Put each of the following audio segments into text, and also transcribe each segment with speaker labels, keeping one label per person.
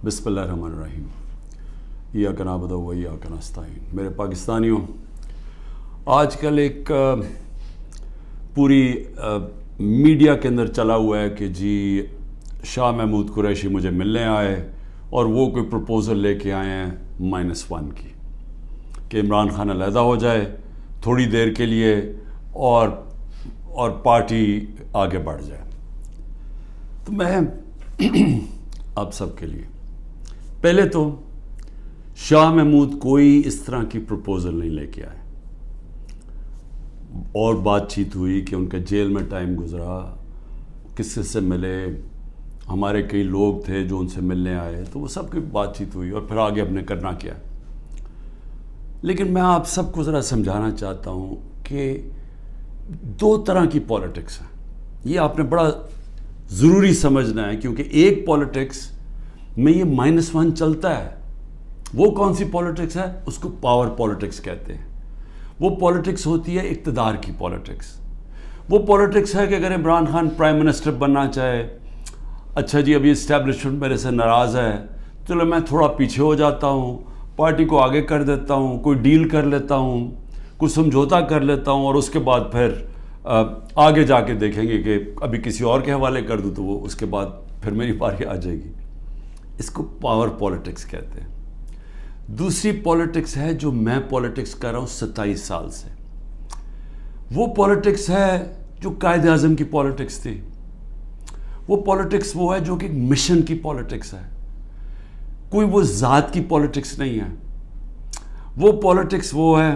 Speaker 1: بسم اللہ الرحمن الرحیم ایاک نعبد و ایاک نستعین۔ میرے پاکستانیوں، آج کل ایک پوری میڈیا کے اندر چلا ہوا ہے کہ جی شاہ محمود قریشی مجھے ملنے آئے اور وہ کوئی پروپوزل لے کے آئے ہیں -1 کی کہ عمران خان علیحدہ ہو جائے تھوڑی دیر کے لیے اور پارٹی آگے بڑھ جائے۔ تو میں آپ سب کے لیے پہلے تو شاہ محمود کوئی اس طرح کی پروپوزل نہیں لے کے آئے، اور بات چیت ہوئی کہ ان کا جیل میں ٹائم گزرا، کس سے ملے، ہمارے کئی لوگ تھے جو ان سے ملنے آئے، تو وہ سب کی بات چیت ہوئی اور پھر آگے ہم نے کرنا کیا۔ لیکن میں آپ سب کو ذرا سمجھانا چاہتا ہوں کہ 2 طرح کی پالیٹکس ہیں، یہ آپ نے بڑا ضروری سمجھنا ہے، کیونکہ ایک پالیٹکس میں یہ -1 چلتا ہے۔ وہ کون سی پالیٹکس ہے؟ اس کو پاور پالیٹکس کہتے ہیں۔ وہ پالیٹکس ہوتی ہے اقتدار کی پالیٹکس۔ وہ پالیٹکس ہے کہ اگر عمران خان پرائم منسٹر بننا چاہے، اچھا جی ابھی اسٹیبلشمنٹ میرے سے ناراض ہے، چلو میں تھوڑا پیچھے ہو جاتا ہوں، پارٹی کو آگے کر دیتا ہوں، کوئی ڈیل کر لیتا ہوں، کوئی سمجھوتا کر لیتا ہوں، اور اس کے بعد پھر آگے جا کے دیکھیں گے کہ ابھی کسی اور کے حوالے کر دوں تو وہ اس کے بعد پھر میری باری آ جائے گی۔ اس کو پاور پالیٹکس کہتے ہیں۔ دوسری پالیٹکس ہے جو میں پالیٹکس کر رہا ہوں 27 سال سے، وہ پالیٹکس ہے جو قائد اعظم کی پالیٹکس تھی۔ وہ پالیٹکس وہ ہے جو کہ مشن کی پالیٹکس ہے، کوئی وہ ذات کی پالیٹکس نہیں ہے۔ وہ پالیٹکس وہ ہے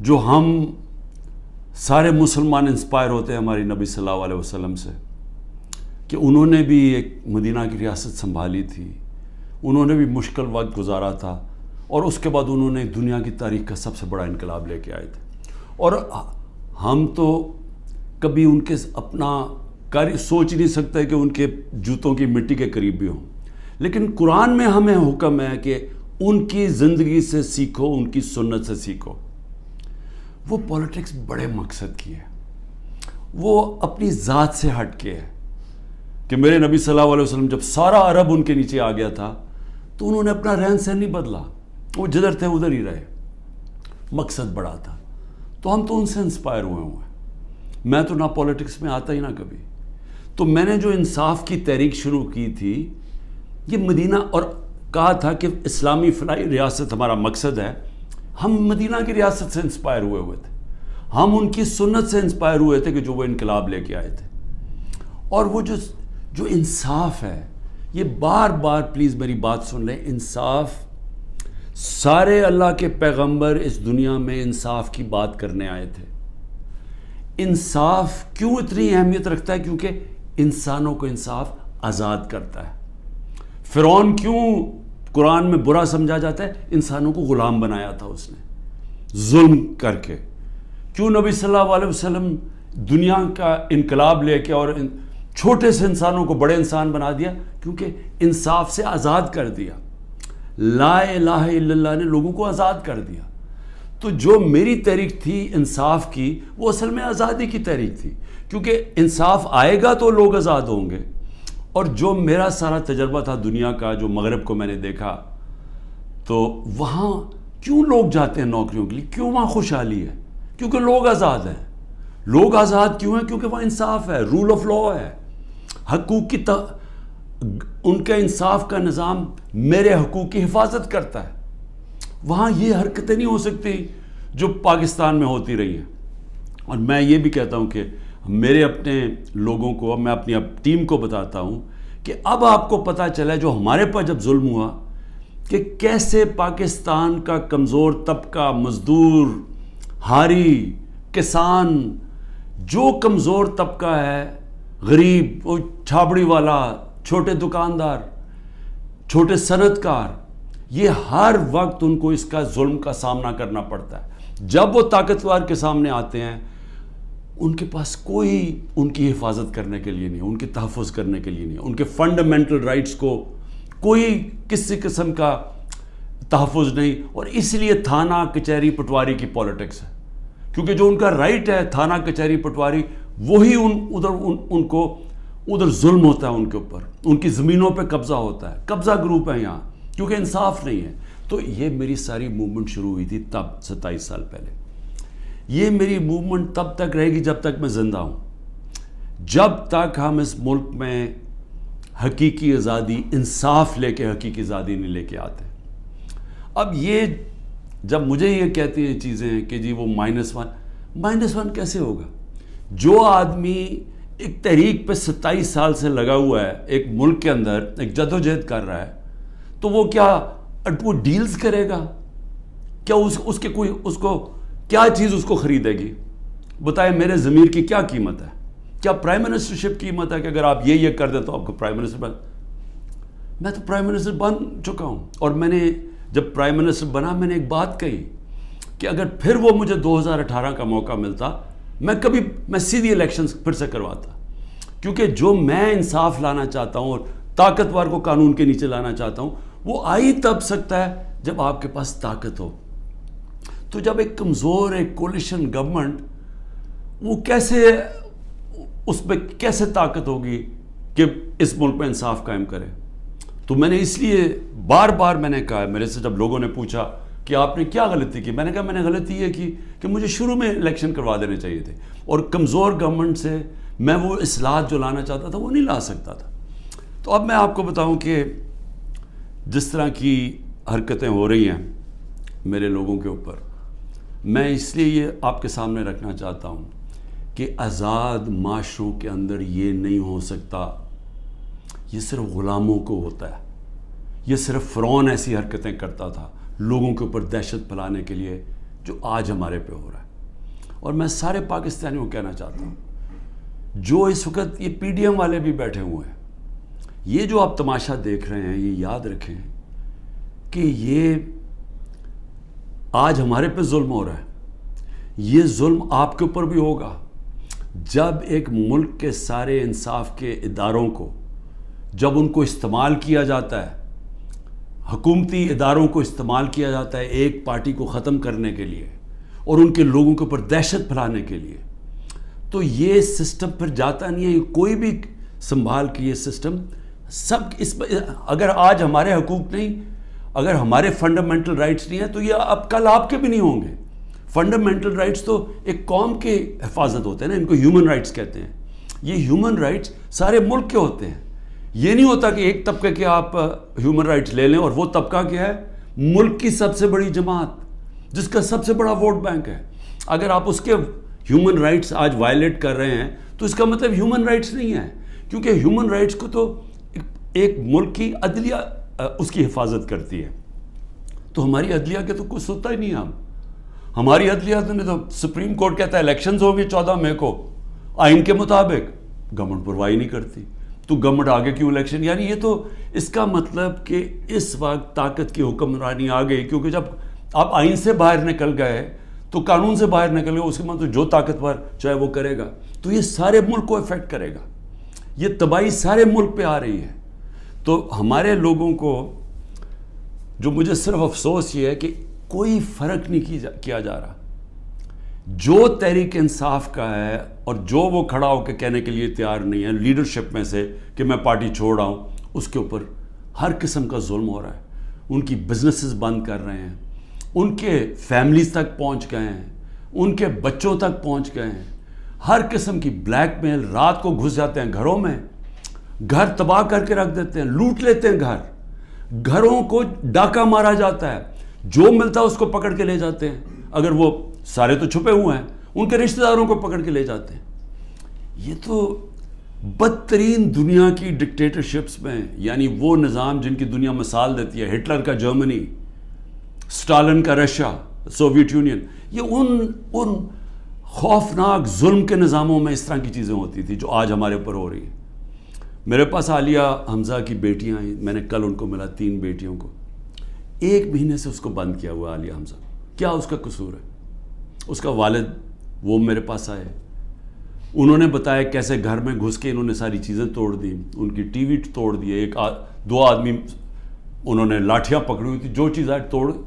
Speaker 1: جو ہم سارے مسلمان انسپائر ہوتے ہیں ہماری نبی صلی اللہ علیہ وسلم سے، کہ انہوں نے بھی ایک مدینہ کی ریاست سنبھالی تھی، انہوں نے بھی مشکل وقت گزارا تھا، اور اس کے بعد انہوں نے دنیا کی تاریخ کا سب سے بڑا انقلاب لے کے آئے تھے۔ اور ہم تو کبھی ان کے اپنا سوچ نہیں سکتے کہ ان کے جوتوں کی مٹی کے قریب بھی ہوں، لیکن قرآن میں ہمیں حکم ہے کہ ان کی زندگی سے سیکھو، ان کی سنت سے سیکھو۔ وہ پالیٹکس بڑے مقصد کی ہے، وہ اپنی ذات سے ہٹ کے ہے، کہ میرے نبی صلی اللہ علیہ وسلم جب سارا عرب ان کے نیچے آ گیا تھا تو انہوں نے اپنا رہن سہن نہیں بدلا، وہ جدھر تھے ادھر ہی رہے، مقصد بڑا تھا۔ تو ہم تو ان سے انسپائر ہوئے ہیں۔ میں تو نہ پالیٹکس میں آتا ہی نہ کبھی۔ تو میں نے جو انصاف کی تحریک شروع کی تھی، یہ مدینہ، اور کہا تھا کہ اسلامی فلاحی ریاست ہمارا مقصد ہے، ہم مدینہ کی ریاست سے انسپائر ہوئے تھے، ہم ان کی سنت سے انسپائر ہوئے تھے کہ جو وہ انقلاب لے کے آئے تھے۔ اور وہ جو انصاف ہے، یہ بار بار پلیز میری بات سن لیں، انصاف، سارے اللہ کے پیغمبر اس دنیا میں انصاف کی بات کرنے آئے تھے۔ انصاف کیوں اتنی اہمیت رکھتا ہے؟ کیونکہ انسانوں کو انصاف آزاد کرتا ہے۔ فرعون کیوں قرآن میں برا سمجھا جاتا ہے؟ انسانوں کو غلام بنایا تھا اس نے ظلم کر کے۔ کیوں نبی صلی اللہ علیہ وسلم دنیا کا انقلاب لے کے اور چھوٹے سے انسانوں کو بڑے انسان بنا دیا؟ کیونکہ انصاف سے آزاد کر دیا۔ لا الہ الا اللہ نے لوگوں کو آزاد کر دیا۔ تو جو میری تحریک تھی انصاف کی، وہ اصل میں آزادی کی تحریک تھی، کیونکہ انصاف آئے گا تو لوگ آزاد ہوں گے۔ اور جو میرا سارا تجربہ تھا دنیا کا، جو مغرب کو میں نے دیکھا، تو وہاں کیوں لوگ جاتے ہیں نوکریوں کے لیے؟ کیوں وہاں خوشحالی ہے؟ کیونکہ لوگ آزاد ہیں۔ لوگ آزاد کیوں ہیں؟ کیونکہ وہاں انصاف ہے، رول آف لا ہے، حقوق کی ان کا انصاف کا نظام میرے حقوق کی حفاظت کرتا ہے۔ وہاں یہ حرکتیں نہیں ہو سکتی جو پاکستان میں ہوتی رہی ہیں۔ اور میں یہ بھی کہتا ہوں کہ میرے اپنے لوگوں کو، میں اپنی ٹیم کو بتاتا ہوں کہ اب آپ کو پتہ چلا جو ہمارے پر جب ظلم ہوا، کہ کیسے پاکستان کا کمزور طبقہ، مزدور، ہاری، کسان، جو کمزور طبقہ ہے، غریب، وہ چھابڑی والا، چھوٹے دکاندار، چھوٹے صنعت کار، یہ ہر وقت ان کو اس کا ظلم کا سامنا کرنا پڑتا ہے۔ جب وہ طاقتور کے سامنے آتے ہیں، ان کے پاس کوئی ان کی حفاظت کرنے کے لیے نہیں، ان کے تحفظ کرنے کے لیے نہیں، ان کے فنڈامنٹل رائٹس کو کوئی کسی قسم کا تحفظ نہیں۔ اور اس لیے تھانہ کچہری پٹواری کی پالیٹکس ہے، کیونکہ جو ان کا رائٹ ہے تھانہ کچہری پٹواری، وہی ان کو ادھر ظلم ہوتا ہے ان کے اوپر، ان کی زمینوں پہ قبضہ ہوتا ہے، قبضہ گروپ ہے یہاں، کیونکہ انصاف نہیں ہے. تو یہ میری ساری موومنٹ شروع ہوئی تھی تب 27 سال پہلے. یہ میری موومنٹ تب تک رہے گی جب تک میں زندہ ہوں، جب تک ہم اس ملک میں حقیقی آزادی، انصاف لے کے حقیقی آزادی نہیں لے کے آتے. اب یہ جب مجھے یہ کہتی ہیں چیزیں کہ جی وہ -1 کیسے ہوگا؟ جو آدمی ایک تحریک پہ 27 سال سے لگا ہوا ہے، ایک ملک کے اندر ایک جدوجہد کر رہا ہے، تو وہ کیا وہ ڈیلز کرے گا؟ کیا اس کو کیا چیز اس کو خریدے گی؟ بتائیں میرے ضمیر کی کیا قیمت ہے؟ کیا پرائم منسٹرشپ قیمت ہے کہ اگر آپ یہ کر دیں تو آپ کو پرائم منسٹر میں تو پرائم منسٹر بن چکا ہوں. اور میں نے جب پرائم منسٹر بنا میں نے ایک بات کہی کہ اگر پھر وہ مجھے 2018 کا موقع ملتا میں سیدھی الیکشنز پھر سے کرواتا، کیونکہ جو میں انصاف لانا چاہتا ہوں اور طاقتور کو قانون کے نیچے لانا چاہتا ہوں وہ آئی تب سکتا ہے جب آپ کے پاس طاقت ہو. تو جب ایک کمزور ایک کولیشن گورنمنٹ وہ اس پہ کیسے طاقت ہوگی کہ اس ملک میں انصاف قائم کرے؟ تو میں نے اس لیے بار بار میں نے کہا، میرے سے جب لوگوں نے پوچھا کہ آپ نے کیا غلطی کی، میں نے کہا میں نے غلطی یہ کی کہ مجھے شروع میں الیکشن کروا دینے چاہیے تھے، اور کمزور گورنمنٹ سے میں وہ اصلاحات جو لانا چاہتا تھا وہ نہیں لا سکتا تھا. تو اب میں آپ کو بتاؤں کہ جس طرح کی حرکتیں ہو رہی ہیں میرے لوگوں کے اوپر، میں اس لیے یہ آپ کے سامنے رکھنا چاہتا ہوں کہ آزاد معاشروں کے اندر یہ نہیں ہو سکتا. یہ صرف غلاموں کو ہوتا ہے. یہ صرف فرعون ایسی حرکتیں کرتا تھا لوگوں کے اوپر دہشت پھیلانے کے لیے، جو آج ہمارے پہ ہو رہا ہے. اور میں سارے پاکستانیوں کو کہنا چاہتا ہوں جو اس وقت یہ پی ڈی ایم والے بھی بیٹھے ہوئے ہیں، یہ جو آپ تماشا دیکھ رہے ہیں، یہ یاد رکھیں کہ یہ آج ہمارے پہ ظلم ہو رہا ہے، یہ ظلم آپ کے اوپر بھی ہوگا جب ایک ملک کے سارے انصاف کے اداروں کو، جب ان کو استعمال کیا جاتا ہے، حکومتی اداروں کو استعمال کیا جاتا ہے ایک پارٹی کو ختم کرنے کے لیے اور ان کے لوگوں کے اوپر دہشت پھیلانے کے لیے. تو یہ سسٹم پھر جاتا نہیں ہے، کوئی بھی سنبھال کے یہ سسٹم سب اگر آج ہمارے حقوق نہیں، اگر ہمارے فنڈامنٹل رائٹس نہیں ہیں تو یہ اب کل آپ کے بھی نہیں ہوں گے. فنڈامنٹل رائٹس تو ایک قوم کے حفاظت ہوتے ہیں نا، ان کو ہیومن رائٹس کہتے ہیں. یہ ہیومن رائٹس سارے ملک کے ہوتے ہیں. یہ نہیں ہوتا کہ ایک طبقے کے آپ ہیومن رائٹس لے لیں اور وہ طبقہ کیا ہے؟ ملک کی سب سے بڑی جماعت جس کا سب سے بڑا ووٹ بینک ہے. اگر آپ اس کے ہیومن رائٹس آج وائلیٹ کر رہے ہیں تو اس کا مطلب ہیومن رائٹس نہیں ہے، کیونکہ ہیومن رائٹس کو تو ایک ملک کی عدلیہ اس کی حفاظت کرتی ہے. تو ہماری عدلیہ کے تو کچھ سنتا ہی نہیں ہے. ہماری عدلیہ نے تو سپریم کورٹ کہتا ہے الیکشنز ہوں گے 14 مئی کو آئین کے مطابق، گورنمنٹ پرواہی نہیں کرتی. تو گورنمنٹ آگے کیوں الیکشن؟ یعنی یہ تو اس کا مطلب کہ اس وقت طاقت کی حکمرانی آ گئی، کیونکہ جب آپ آئین سے باہر نکل گئے تو قانون سے باہر نکل گئے، اس کے مطلب جو طاقتور چاہے وہ کرے گا. تو یہ سارے ملک کو افیکٹ کرے گا، یہ تباہی سارے ملک پہ آ رہی ہے. تو ہمارے لوگوں کو جو مجھے صرف افسوس یہ ہے کہ کوئی فرق نہیں کیا جا رہا. جو تحریک انصاف کا ہے اور جو وہ کھڑا ہو کے کہنے کے لیے تیار نہیں ہے لیڈرشپ میں سے کہ میں پارٹی چھوڑ رہا ہوں، اس کے اوپر ہر قسم کا ظلم ہو رہا ہے. ان کی بزنسز بند کر رہے ہیں، ان کے فیملیز تک پہنچ گئے ہیں، ان کے بچوں تک پہنچ گئے ہیں. ہر قسم کی بلیک میل، رات کو گھس جاتے ہیں گھروں میں، گھر تباہ کر کے رکھ دیتے ہیں، لوٹ لیتے ہیں گھروں کو ڈاکہ مارا جاتا ہے، جو ملتا ہے اس کو پکڑ کے لے جاتے ہیں. اگر وہ سارے تو چھپے ہوئے ہیں، ان کے رشتہ داروں کو پکڑ کے لے جاتے ہیں. یہ تو بدترین دنیا کی ڈکٹیٹرشپس میں، یعنی وہ نظام جن کی دنیا مثال دیتی ہے، ہٹلر کا جرمنی، اسٹالن کا رشیا، سوویت یونین، یہ ان خوفناک ظلم کے نظاموں میں اس طرح کی چیزیں ہوتی تھی جو آج ہمارے اوپر ہو رہی ہیں. میرے پاس عالیہ حمزہ کی بیٹیاں ہیں، میں نے کل ان کو ملا، 3 بیٹیوں کو. 1 مہینے سے اس کو بند کیا ہوا عالیہ حمزہ. کیا اس کا قصور ہے؟ اس کا والد وہ میرے پاس آئے، انہوں نے بتایا کیسے گھر میں گھس کے انہوں نے ساری چیزیں توڑ دی، ان کی ٹی وی توڑ دیے، 2 آدمی انہوں نے لاٹھیاں پکڑی ہوئی تھی، جو چیز آئے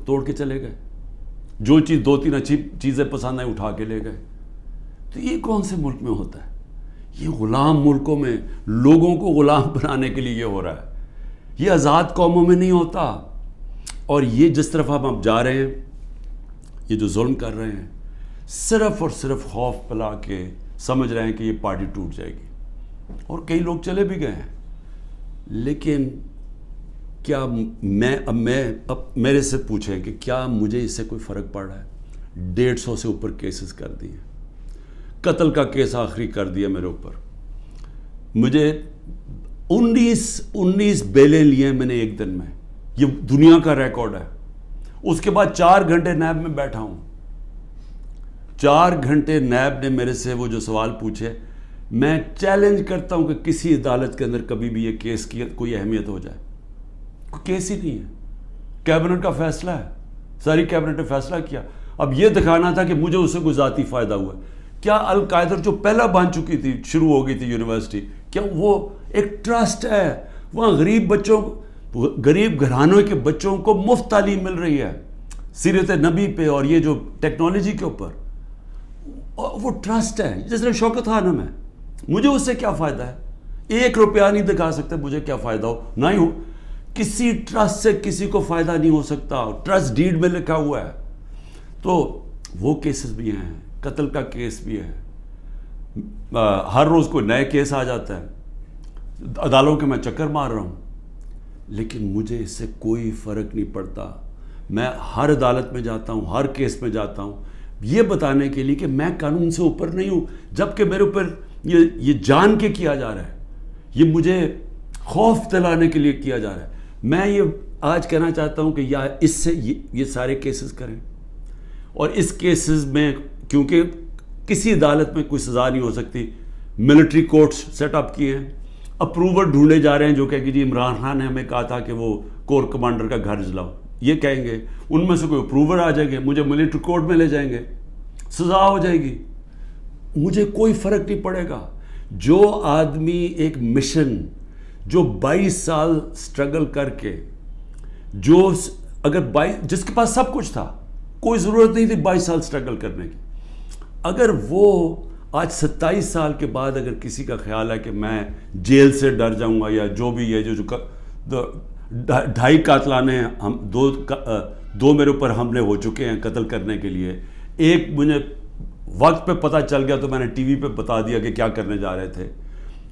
Speaker 1: توڑ کے چلے گئے، جو چیز 2-3 اچھی چیزیں پسند آئیں اٹھا کے لے گئے. تو یہ کون سے ملک میں ہوتا ہے؟ یہ غلام ملکوں میں لوگوں کو غلام بنانے کے لیے یہ ہو رہا ہے. یہ آزاد قوموں میں نہیں ہوتا. اور یہ جس طرف ہم اب جا رہے ہیں, یہ جو ظلم کر رہے ہیں, صرف اور صرف خوف پلا کے سمجھ رہے ہیں کہ یہ پارٹی ٹوٹ جائے گی. اور کئی لوگ چلے بھی گئے ہیں. لیکن کیا اب میرے سے پوچھیں کہ کیا مجھے اس سے کوئی فرق پڑ رہا ہے؟ 150 سے اوپر کیسز کر دیے, قتل کا کیس آخری کر دیا میرے اوپر. مجھے 19 بیلیں لیے میں نے ایک دن میں. یہ دنیا کا ریکارڈ ہے. اس کے بعد 4 گھنٹے نیب میں بیٹھا ہوں. 4 گھنٹے نیب نے میرے سے وہ جو سوال پوچھے, میں چیلنج کرتا ہوں کہ کسی عدالت کے اندر کبھی بھی یہ کیس کی کوئی اہمیت ہو جائے. کوئی کیس ہی نہیں ہے. کیبنٹ کا فیصلہ ہے, ساری کیبنٹ نے فیصلہ کیا. اب یہ دکھانا تھا کہ مجھے اس سے کوئی ذاتی فائدہ ہوا. کیا القاعدہ جو پہلا بن چکی تھی, شروع ہو گئی تھی یونیورسٹی, کیا وہ ایک ٹرسٹ ہے؟ وہاں غریب گھرانوں کے بچوں کو مفت تعلیم مل رہی ہے سیرت نبی پہ اور یہ جو ٹیکنالوجی کے اوپر. وہ ٹرسٹ ہے جس نے شوکت خانم ہے. مجھے اس سے کیا فائدہ ہے؟ 1 روپیہ نہیں دکھا سکتے مجھے کیا فائدہ ہو. نہ ہی ہو کسی ٹرسٹ سے کسی کو فائدہ نہیں ہو سکتا. ٹرسٹ ڈیڈ میں لکھا ہوا ہے. تو وہ کیسز بھی ہیں, قتل کا کیس بھی ہے. ہر روز کوئی نئے کیس آ جاتا ہے. عدالتوں کے میں چکر مار رہا ہوں, لیکن مجھے اس سے کوئی فرق نہیں پڑتا. میں ہر عدالت میں جاتا ہوں, ہر کیس میں جاتا ہوں, یہ بتانے کے لیے کہ میں قانون سے اوپر نہیں ہوں. جبکہ میرے اوپر یہ جان کے کیا جا رہا ہے, یہ مجھے خوف دلانے کے لیے کیا جا رہا ہے. میں یہ آج کہنا چاہتا ہوں کہ یا اس سے یہ سارے کیسز کریں, اور اس کیسز میں کیونکہ کسی عدالت میں کوئی سزا نہیں ہو سکتی, ملٹری کورٹس سیٹ اپ کیے ہیں. اپروور ڈھونڈے جا رہے ہیں جو کہ جی عمران خان نے ہمیں کہا تھا کہ وہ کور کمانڈر کا گھر جلاؤ. یہ کہیں گے, ان میں سے کوئی اپروور آ جائیں گے, مجھے ملٹری کورٹ میں لے جائیں گے, سزا ہو جائے گی. مجھے کوئی فرق نہیں پڑے گا. جو آدمی ایک مشن, جو 22 سال سٹرگل کر کے, جو اگر جس کے پاس سب کچھ تھا, کوئی ضرورت نہیں تھی 22 سال سٹرگل کرنے کی, اگر وہ آج 27 سال کے بعد اگر کسی کا خیال ہے کہ میں جیل سے ڈر جاؤں گا, یا جو بھی یہ جو 2.5 قاتلانہ ہم 2 میرے اوپر حملے ہو چکے ہیں قتل کرنے کے لیے, ایک مجھے وقت پہ پتہ چل گیا تو میں نے ٹی وی پہ بتا دیا کہ کیا کرنے جا رہے تھے,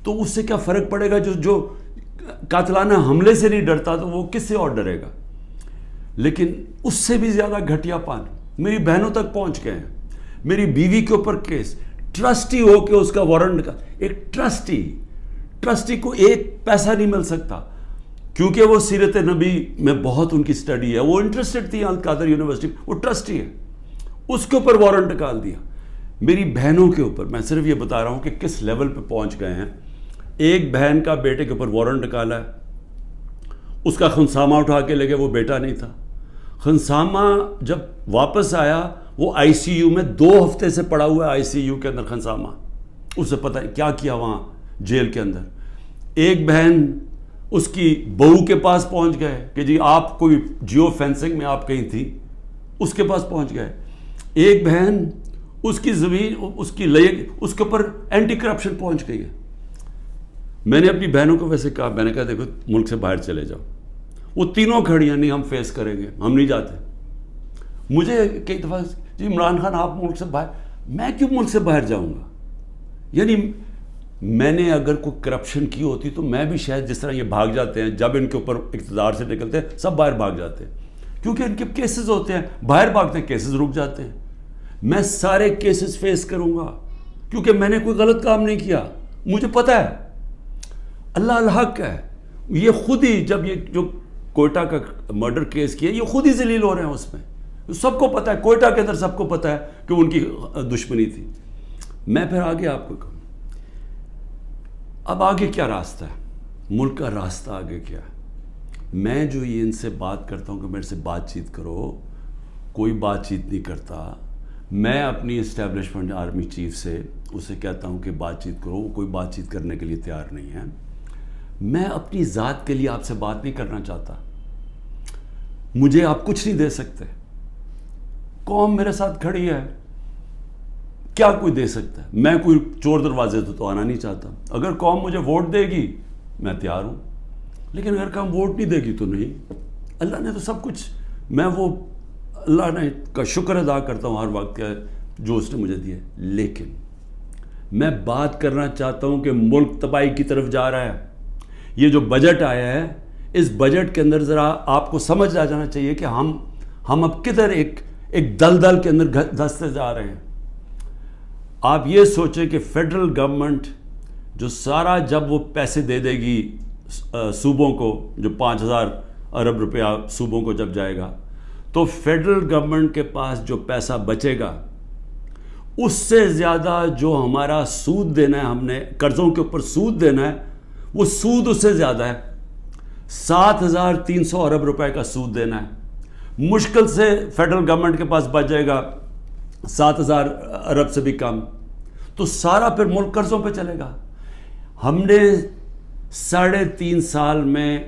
Speaker 1: تو اس سے کیا فرق پڑے گا؟ جو قاتلانہ حملے سے نہیں ڈرتا تو وہ کس سے اور ڈرے گا؟ لیکن اس سے بھی زیادہ گھٹیا پان میری بہنوں تک پہنچ گئے ہیں. میری بیوی کے اوپر کیس, ٹرسٹی ہو کے اس کا وارنٹ کا, ایک ٹرسٹی کو 1 پیسہ نہیں مل سکتا, کیونکہ وہ سیرت نبی میں بہت ان کی سٹڈی ہے, وہ انٹرسٹڈ تھی القادر یونیورسٹی, وہ ٹرسٹی ہے, اس کے اوپر وارنٹ نکال دیا. میری بہنوں کے اوپر میں صرف یہ بتا رہا ہوں کہ کس لیول پہ پہنچ گئے ہیں. ایک بہن کا بیٹے کے اوپر وارنٹ نکالا ہے, اس کا خنسامہ اٹھا کے لے گئے, وہ بیٹا نہیں تھا. خنسامہ جب واپس آیا وہ آئی سی یو میں 2 ہفتے سے پڑا ہوا ہے, آئی سی یو کے اندر خنسامہ, اسے پتہ ہے کیا کیا وہاں جیل کے اندر. ایک بہن اس کی بہو کے پاس پہنچ گئے کہ جی آپ کوئی جیو فینسنگ میں آپ کہیں تھی, اس کے پاس پہنچ گئے. ایک بہن اس کی زمین اس کے اوپر اینٹی کرپشن پہنچ گئی ہے. میں نے اپنی بہنوں کو ویسے کہا, میں نے کہا دیکھو ملک سے باہر چلے جاؤ. وہ تینوں کھڑی ہیں, نہیں ہم فیس کریں گے, ہم نہیں جاتے. مجھے کئی دفعہ جی عمران خان آپ ملک سے باہر, میں کیوں ملک سے باہر جاؤں گا؟ یعنی میں نے اگر کوئی کرپشن کی ہوتی تو میں بھی شاید جس طرح یہ بھاگ جاتے ہیں, جب ان کے اوپر اقتدار سے نکلتے ہیں سب باہر بھاگ جاتے ہیں, کیونکہ ان کے کیسز ہوتے ہیں, باہر بھاگتے ہیں, کیسز رک جاتے ہیں. میں سارے کیسز فیس کروں گا کیونکہ میں نے کوئی غلط کام نہیں کیا. مجھے پتہ ہے اللہ الحق ہے. یہ خود ہی جب یہ جو کوئٹہ کا مرڈر کیس کیا, یہ خود ہی ذلیل ہو رہے ہیں اس میں. سب کو پتہ ہے, کوئٹہ کے اندر سب کو پتہ ہے کہ ان کی دشمنی تھی. میں پھر آگے آپ کو کہوں, اب آگے کیا راستہ ہے, ملک کا راستہ آگے کیا ہے؟ میں جو یہ ان سے بات کرتا ہوں کہ میرے سے بات چیت کرو, کوئی بات چیت نہیں کرتا. میں اپنی اسٹیبلشمنٹ آرمی چیف سے اسے کہتا ہوں کہ بات چیت کرو, وہ کوئی بات چیت کرنے کے لیے تیار نہیں ہے. میں اپنی ذات کے لیے آپ سے بات نہیں کرنا چاہتا. مجھے آپ کچھ نہیں دے سکتے. قوم میرے ساتھ کھڑی ہے, کیا کوئی دے سکتا ہے؟ میں کوئی چور دروازے تو آنا نہیں چاہتا. اگر قوم مجھے ووٹ دے گی میں تیار ہوں, لیکن اگر قوم ووٹ نہیں دے گی تو نہیں. اللہ نے تو سب کچھ, میں وہ اللہ نے کا شکر ادا کرتا ہوں ہر وقت کا جو اس نے مجھے دیا ہے. لیکن میں بات کرنا چاہتا ہوں کہ ملک تباہی کی طرف جا رہا ہے. یہ جو بجٹ آیا ہے, اس بجٹ کے اندر ذرا آپ کو سمجھ آ جانا چاہیے کہ ہم اب کدھر ایک دلدل کے اندر دھستے جا رہے ہیں. آپ یہ سوچیں کہ فیڈرل گورنمنٹ جو سارا جب وہ پیسے دے دے گی صوبوں کو, جو 5,000 ارب روپیہ صوبوں کو جب جائے گا, تو فیڈرل گورنمنٹ کے پاس جو پیسہ بچے گا اس سے زیادہ جو ہمارا سود دینا ہے, ہم نے قرضوں کے اوپر سود دینا ہے, وہ سود اس سے زیادہ ہے. 7,300 ارب روپے کا سود دینا ہے. مشکل سے فیڈرل گورنمنٹ کے پاس بچ جائے گا 7,000 ارب سے بھی کم, تو سارا پھر ملک قرضوں پہ چلے گا. ہم نے 3.5 سال میں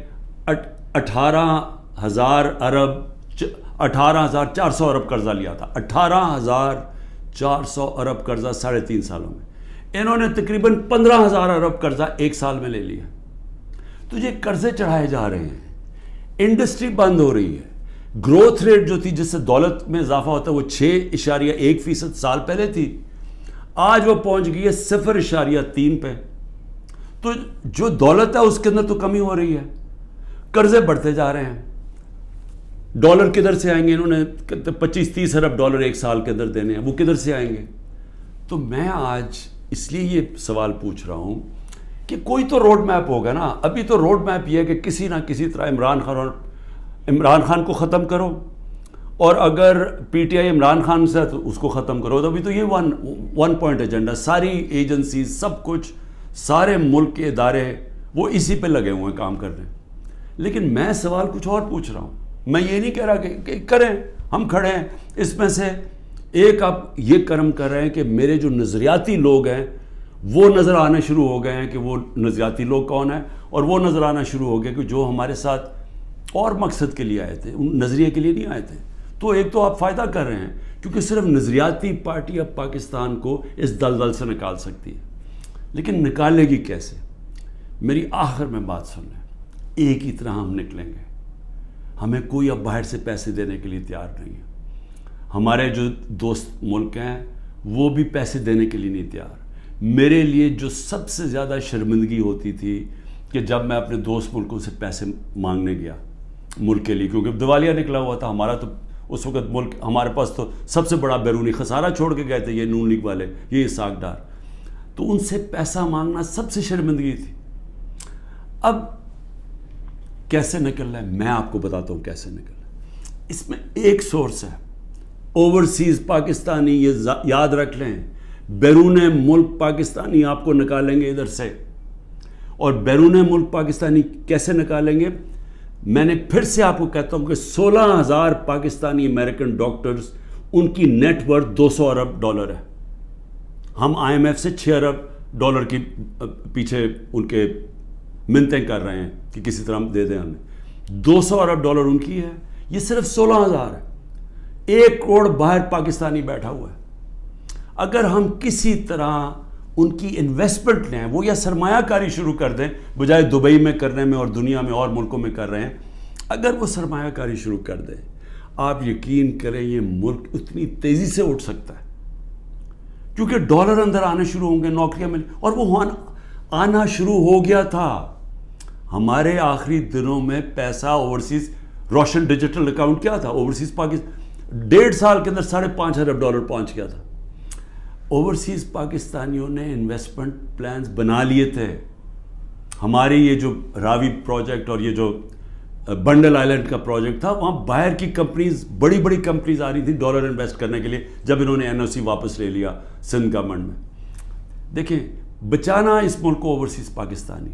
Speaker 1: 18,000 ارب 18,400 ارب قرضہ لیا تھا. 18,400 ارب قرضہ 3.5 سالوں میں. انہوں نے تقریباً 15,000 ارب قرضہ ایک سال میں لے لیا. تو یہ قرضے چڑھائے جا رہے ہیں, انڈسٹری بند ہو رہی ہے. گروتھ ریٹ جو تھی جس سے دولت میں اضافہ ہوتا ہے وہ 6.1% سال پہلے تھی, آج وہ پہنچ گئی ہے 0.3 پہ. تو جو دولت ہے اس کے اندر تو کمی ہو رہی ہے, قرضے بڑھتے جا رہے ہیں. ڈالر کدھر سے آئیں گے؟ انہوں نے 25-30 ارب ڈالر ایک سال کے اندر دینے ہیں, وہ کدھر سے آئیں گے؟ تو میں آج اس لیے یہ سوال پوچھ رہا ہوں کہ کوئی تو روڈ میپ ہوگا نا. ابھی تو روڈ میپ یہ ہے کہ کسی نہ کسی طرح عمران خان کو ختم کرو, اور اگر P T I Imran Khan سے تو اس کو ختم کرو. تو ابھی تو یہ ون پوائنٹ ایجنڈا, ساری ایجنسیز, سب کچھ, سارے ملک کے ادارے وہ اسی پہ لگے ہوئے ہیں کام کرنے. لیکن میں سوال کچھ اور پوچھ رہا ہوں. میں یہ نہیں کہہ رہا کہ کریں, ہم کھڑے ہیں. اس میں سے ایک آپ یہ کرم کر رہے ہیں کہ میرے جو نظریاتی لوگ ہیں وہ نظر آنے شروع ہو گئے ہیں کہ وہ نظریاتی لوگ کون ہیں, اور وہ نظر آنا شروع ہو گئے کہ جو ہمارے ساتھ اور مقصد کے لیے آئے تھے, ان نظریے کے لیے نہیں آئے تھے. تو ایک تو آپ فائدہ کر رہے ہیں کیونکہ صرف نظریاتی پارٹی اب پاکستان کو اس دلدل سے نکال سکتی ہے. لیکن نکالے گی کیسے؟ میری آخر میں بات سن لیں, ایک ہی طرح ہم نکلیں گے. ہمیں کوئی اب باہر سے پیسے دینے کے لیے تیار نہیں ہے. ہمارے جو دوست ملک ہیں وہ بھی پیسے دینے کے لیے نہیں تیار. میرے لیے جو سب سے زیادہ شرمندگی ہوتی تھی کہ جب میں اپنے دوست ملکوں سے پیسے مانگنے گیا ملک کے لیے, کیونکہ دیوالیہ نکلا ہوا تھا ہمارا, تو اس وقت ملک ہمارے پاس تو سب سے بڑا بیرونی خسارہ چھوڑ کے گئے تھے یہ نون لیگ والے, یہ اسحاق ڈار. تو ان سے پیسہ مانگنا سب سے شرمندگی تھی. اب کیسے نکلنا ہے میں آپ کو بتاتا ہوں کیسے نکلنا ہے. اس میں ایک سورس ہے اوورسیز پاکستانی, یہ یاد رکھ لیں, بیرون ملک پاکستانی آپ کو نکالیں گے ادھر سے. اور بیرون ملک پاکستانی کیسے نکالیں گے؟ میں نے پھر سے آپ کو کہتا ہوں کہ 16,000 پاکستانی امریکن ڈاکٹرز, ان کی نیٹ ورتھ 200 ارب ڈالر ہے. ہم آئی ایم ایف سے 6 ارب ڈالر کی پیچھے ان کے منتیں کر رہے ہیں کہ کسی طرح دے دیں ہمیں. 200 ارب ڈالر ان کی ہے, یہ صرف 16,000 ہے. 1 کروڑ باہر پاکستانی بیٹھا ہوا ہے. اگر ہم کسی طرح ان کی انویسٹمنٹ لیں, وہ یا سرمایہ کاری شروع کر دیں بجائے دبئی میں کرنے میں اور دنیا میں اور ملکوں میں کر رہے ہیں, اگر وہ سرمایہ کاری شروع کر دیں, آپ یقین کریں یہ ملک اتنی تیزی سے اٹھ سکتا ہے کیونکہ ڈالر اندر آنے شروع ہوں گے, نوکریاں مل, اور وہ آنا شروع ہو گیا تھا. ہمارے آخری دنوں میں پیسہ اوورسیز, روشن ڈیجیٹل اکاؤنٹ کیا تھا اوورسیز پاکستان, 1.5 سال کے اندر 5.5 ارب ڈالر پہنچ گیا تھا. اوورسیز پاکستانیوں نے انویسٹمنٹ پلانز بنا لیے تھے. ہماری یہ جو راوی پروجیکٹ اور یہ جو بنڈل آئلینڈ کا پروجیکٹ تھا, وہاں باہر کی کمپنیز, بڑی بڑی کمپنیز آ رہی تھیں ڈالر انویسٹ کرنے کے لیے, جب انہوں نے این او سی واپس لے لیا سندھ گورنمنٹ میں. دیکھیں, بچانا اس ملک کو اوورسیز پاکستانی.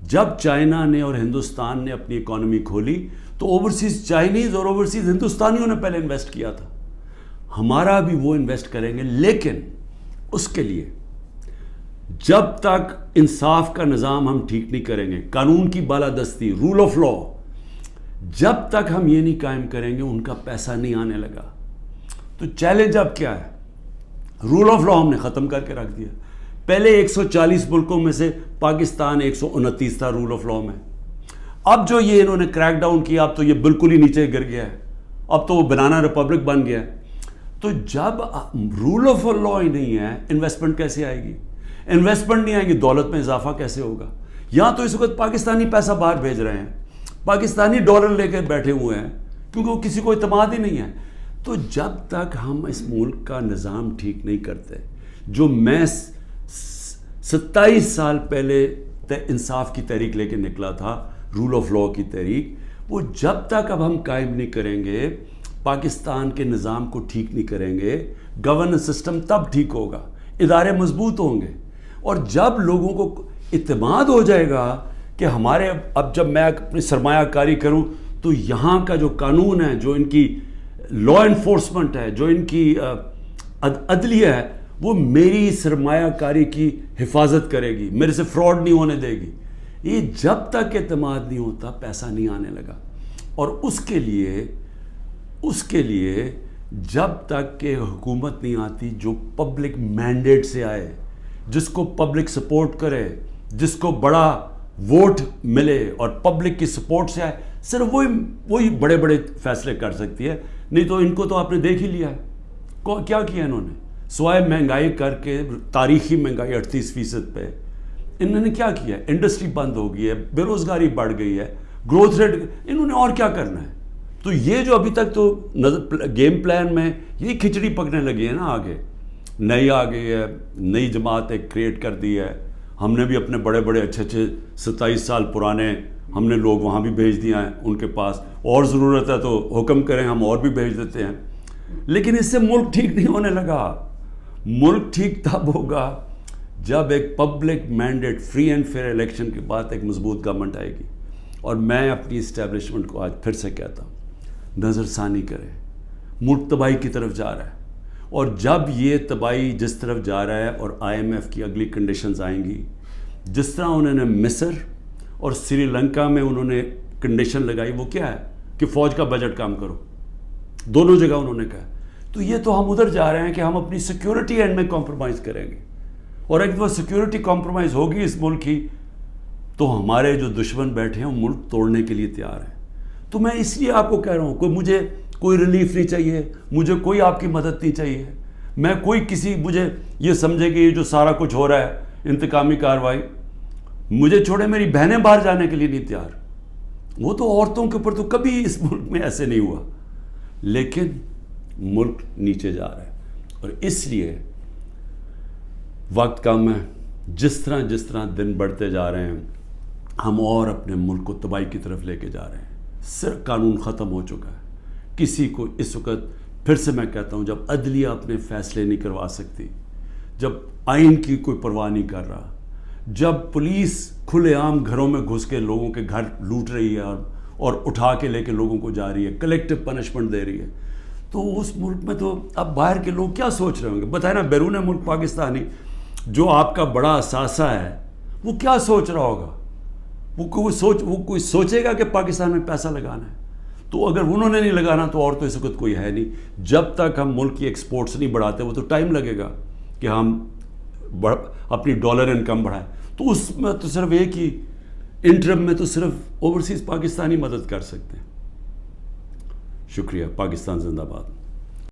Speaker 1: جب چائنا نے اور ہندوستان نے اپنی اکانومی کھولی تو اوورسیز چائنیز اور اوورسیز ہندوستانیوں نے پہلے انویسٹ کیا تھا. ہمارا بھی وہ انویسٹ کریں گے, لیکن اس کے لیے جب تک انصاف کا نظام ہم ٹھیک نہیں کریں گے, قانون کی بالادستی, رول آف لا, جب تک ہم یہ نہیں قائم کریں گے ان کا پیسہ نہیں آنے لگا. تو چیلنج اب کیا ہے؟ رول آف لا ہم نے ختم کر کے رکھ دیا. پہلے 140 ملکوں میں سے پاکستان 129 تھا رول آف لا میں. اب جو یہ انہوں نے کریک ڈاؤن کیا اب تو یہ بالکل ہی نیچے گر گیا ہے, اب تو وہ بنانا ریپبلک بن گیا ہے. تو جب رول آف لا ہی نہیں ہے, انویسٹمنٹ کیسے آئے گی؟ انویسٹمنٹ نہیں آئے گی, دولت میں اضافہ کیسے ہوگا؟ یہاں تو اس وقت پاکستانی پیسہ باہر بھیج رہے ہیں, پاکستانی ڈالر لے کے بیٹھے ہوئے ہیں کیونکہ وہ کسی کو اعتماد ہی نہیں ہے. تو جب تک ہم اس ملک کا نظام ٹھیک نہیں کرتے, جو میں 27 سال پہلے انصاف کی تحریک لے کے نکلا تھا, رول آف لا کی تحریک, وہ جب تک اب ہم قائم نہیں کریں گے, پاکستان کے نظام کو ٹھیک نہیں کریں گے, گورننس سسٹم تب ٹھیک ہوگا, ادارے مضبوط ہوں گے. اور جب لوگوں کو اعتماد ہو جائے گا کہ ہمارے اب جب میں اپنی سرمایہ کاری کروں تو یہاں کا جو قانون ہے, جو ان کی لا انفورسمنٹ ہے, جو ان کی عدلیہ ہے, وہ میری سرمایہ کاری کی حفاظت کرے گی, میرے سے فراڈ نہیں ہونے دے گی. یہ جب تک اعتماد نہیں ہوتا پیسہ نہیں آنے لگا. اور اس کے لیے جب تک کہ حکومت نہیں آتی جو پبلک مینڈیٹ سے آئے, جس کو پبلک سپورٹ کرے, جس کو بڑا ووٹ ملے اور پبلک کی سپورٹ سے آئے, صرف وہی بڑے بڑے فیصلے کر سکتی ہے. نہیں تو ان کو تو آپ نے دیکھ ہی لیا ہے کیا کیا انہوں نے, سوائے مہنگائی کر کے, تاریخی مہنگائی 38% پہ, انہوں نے کیا کیا؟ انڈسٹری بند ہو گئی ہے, بے روزگاری بڑھ گئی ہے, گروتھ ریٹ, انہوں نے اور کیا کرنا ہے؟ تو یہ جو ابھی تک تو گیم پلان میں یہی کھچڑی پکنے لگی ہے نا, آگے نئی آ گئی ہے, نئی جماعت ایک کریٹ کر دی ہے. ہم نے بھی اپنے بڑے بڑے اچھے 27 سال پرانے ہم نے لوگ وہاں بھی بھیج دیا ہیں ان کے پاس, اور ضرورت ہے تو حکم کریں ہم اور بھی بھیج دیتے ہیں. لیکن اس سے ملک ٹھیک نہیں ہونے لگا. ملک ٹھیک تب ہوگا جب ایک public mandate, free and fair election کے بعد ایک مضبوط گورنمنٹ آئے گی. اور میں اپنی اسٹیبلشمنٹ کو آج پھر سے کہتا ہوں, نظر ثانی کرے, ملک تباہی کی طرف جا رہا ہے. اور جب یہ تباہی جس طرف جا رہا ہے اور IMF کی اگلی کنڈیشنز آئیں گی, جس طرح انہوں نے مصر اور سری لنکا میں انہوں نے کنڈیشن لگائی, وہ کیا ہے کہ فوج کا بجٹ کام کرو, دونوں جگہ انہوں نے کہا. تو یہ تو ہم ادھر جا رہے ہیں کہ ہم اپنی سیکیورٹی اینڈ میں کمپرومائز کریں گے, اور ایک دفعہ سیکیورٹی کمپرومائز ہوگی اس ملک کی تو ہمارے جو دشمن بیٹھے ہیں وہ ملک توڑنے کے لیے تیار ہیں. تو میں اس لیے آپ کو کہہ رہا ہوں, مجھے کوئی ریلیف نہیں چاہیے, مجھے کوئی آپ کی مدد نہیں چاہیے, میں کوئی مجھے یہ سمجھے کہ یہ جو سارا کچھ ہو رہا ہے انتقامی کارروائی, مجھے چھوڑے میری بہنیں باہر جانے کے لیے نہیں تیار. وہ تو عورتوں کے اوپر تو کبھی اس ملک میں ایسے نہیں ہوا, لیکن ملک نیچے جا رہا ہے. اور اس لیے وقت کم ہے, جس طرح دن بڑھتے جا رہے ہیں ہم اور اپنے ملک کو تباہی کی طرف لے کے جا رہے ہیں. صرف قانون ختم ہو چکا ہے. کسی کو اس وقت پھر سے میں کہتا ہوں, جب عدلیہ اپنے فیصلے نہیں کروا سکتی, جب آئین کی کوئی پرواہ نہیں کر رہا, جب پولیس کھلے عام گھروں میں گھس کے لوگوں کے گھر لوٹ رہی ہے اور اٹھا کے لے کے لوگوں کو جا رہی ہے, کلیکٹو پنشمنٹ دے رہی ہے, تو اس ملک میں تو اب باہر کے لوگ کیا سوچ رہے ہوں گے؟ بتائیں نا, بیرون ملک پاکستانی جو آپ کا بڑا اثاثہ ہے وہ کیا سوچ رہا ہوگا؟ وہ کوئی سوچے گا کہ پاکستان میں پیسہ لگانا ہے؟ تو اگر انہوں نے نہیں لگانا تو اور تو اس وقت کوئی ہے نہیں. جب تک ہم ملک کی ایکسپورٹس نہیں بڑھاتے, وہ تو ٹائم لگے گا کہ ہم اپنی ڈالر انکم بڑھائیں. تو اس میں تو صرف ایک ہی انٹرم میں تو صرف اوورسیز پاکستانی مدد کر سکتے ہیں. شکریہ. پاکستان زندہ باد.